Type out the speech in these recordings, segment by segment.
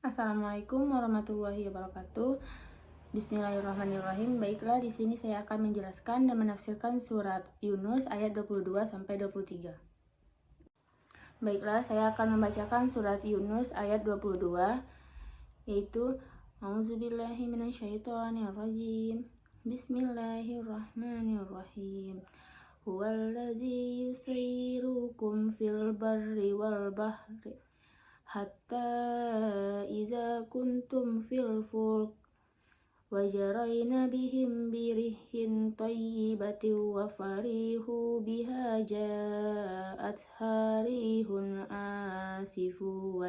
Assalamualaikum warahmatullahi wabarakatuh. Bismillahirrahmanirrahim. Baiklah, di sini saya akan menjelaskan dan menafsirkan surat Yunus ayat 22 sampai 23. Baiklah, saya akan membacakan surat Yunus ayat 22, yaitu A'udzubillahi minasyaitonirrajim. Bismillahirrahmanirrahim. Huwallazi yusayyirukum fil barri wal bahri hatta iza kuntum fil fulk wajarayna bihim birihin tayyibatin wa farihu biha ja'at harihun asifu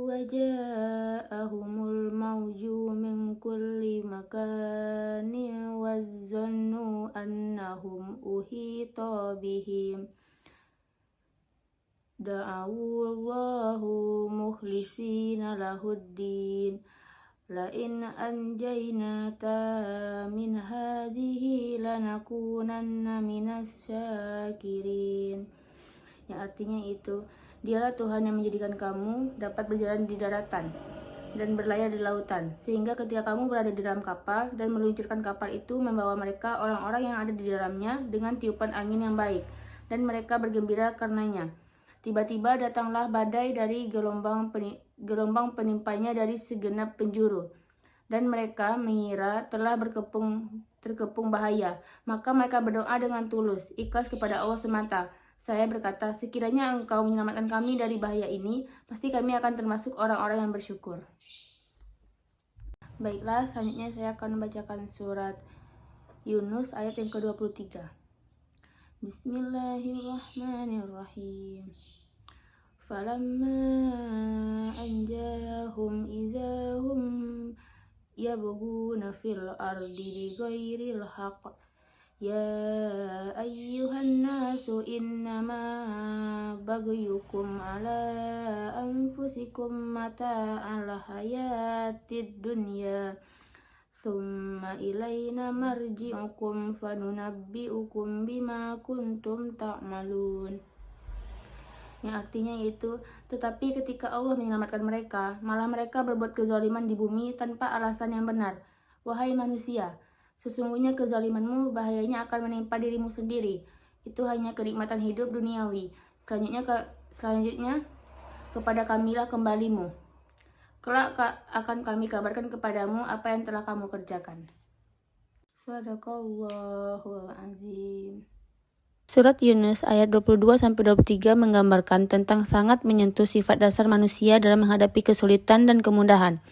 waja'ahumul mawju min kulli makanin wazzannu annahum uhita bihim da'awullahu mukhlisina lahuddin la'in anjaynata min hadhihi lanakunanna minas syakirin. Yang artinya itu, dialah Tuhan yang menjadikan kamu dapat berjalan di daratan dan berlayar di lautan, sehingga ketika kamu berada di dalam kapal dan meluncurkan kapal itu membawa mereka orang-orang yang ada di dalamnya dengan tiupan angin yang baik, dan mereka bergembira karenanya. Tiba-tiba datanglah badai dari gelombang penimpanya dari segenap penjuru, dan mereka mengira telah terkepung bahaya. Maka mereka berdoa dengan tulus, ikhlas kepada Allah semata. Saya berkata, sekiranya Engkau menyelamatkan kami dari bahaya ini, pasti kami akan termasuk orang-orang yang bersyukur. Baiklah, selanjutnya saya akan membacakan surat Yunus ayat yang ke-23. Bismillahirrahmanirrahim. Falamma anjahum izahum yabghuna fil ardi bighairil haqq ya ayyuhan nasu innama bagyukum ala anfusikum mata'al hayatid dunya thumma ilayna marji'ukum fanunabbi'ukum bima kuntum ta'malun. Yang artinya itu, tetapi ketika Allah menyelamatkan mereka, malah mereka berbuat kezaliman di bumi tanpa alasan yang benar. Wahai manusia, sesungguhnya kezalimanmu bahayanya akan menimpa dirimu sendiri. Itu hanya kenikmatan hidup duniawi. Selanjutnya kepada kamilah kembalimu. Kelak akan kami kabarkan kepadamu apa yang telah kamu kerjakan. Shadaqallahul azim. Surat Yunus ayat 22-23 menggambarkan tentang sangat menyentuh sifat dasar manusia dalam menghadapi kesulitan dan kemudahan.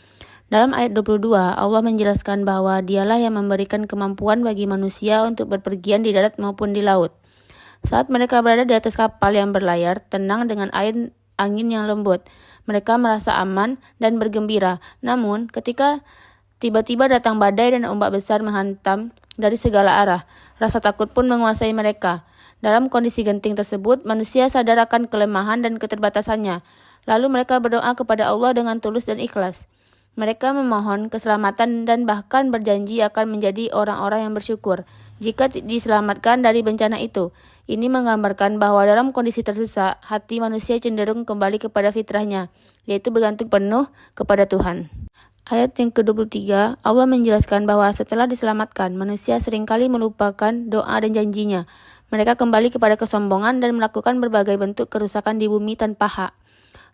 Dalam ayat 22, Allah menjelaskan bahwa Dialah yang memberikan kemampuan bagi manusia untuk berpergian di darat maupun di laut. Saat mereka berada di atas kapal yang berlayar, tenang dengan angin yang lembut, mereka merasa aman dan bergembira. Namun, ketika tiba-tiba datang badai dan ombak besar menghantam dari segala arah, rasa takut pun menguasai mereka. Dalam kondisi genting tersebut, manusia sadar akan kelemahan dan keterbatasannya. Lalu mereka berdoa kepada Allah dengan tulus dan ikhlas. Mereka memohon keselamatan dan bahkan berjanji akan menjadi orang-orang yang bersyukur jika diselamatkan dari bencana itu. Ini menggambarkan bahwa dalam kondisi terdesak, hati manusia cenderung kembali kepada fitrahnya, yaitu bergantung penuh kepada Tuhan. Ayat yang ke-23, Allah menjelaskan bahwa setelah diselamatkan, manusia seringkali melupakan doa dan janjinya. Mereka kembali kepada kesombongan dan melakukan berbagai bentuk kerusakan di bumi tanpa hak.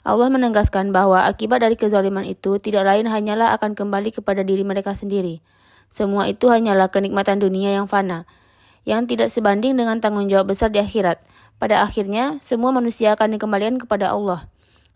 Allah menegaskan bahwa akibat dari kezaliman itu tidak lain hanyalah akan kembali kepada diri mereka sendiri. Semua itu hanyalah kenikmatan dunia yang fana, yang tidak sebanding dengan tanggung jawab besar di akhirat. Pada akhirnya, semua manusia akan dikembalikan kepada Allah,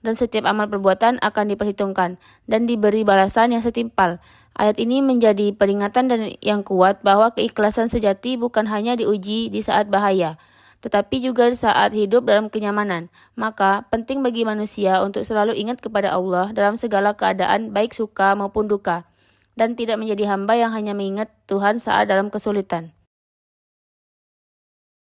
dan setiap amal perbuatan akan diperhitungkan dan diberi balasan yang setimpal. Ayat ini menjadi peringatan yang kuat bahwa keikhlasan sejati bukan hanya diuji di saat bahaya, tetapi juga saat hidup dalam kenyamanan. Maka, penting bagi manusia untuk selalu ingat kepada Allah dalam segala keadaan, baik suka maupun duka, dan tidak menjadi hamba yang hanya mengingat Tuhan saat dalam kesulitan.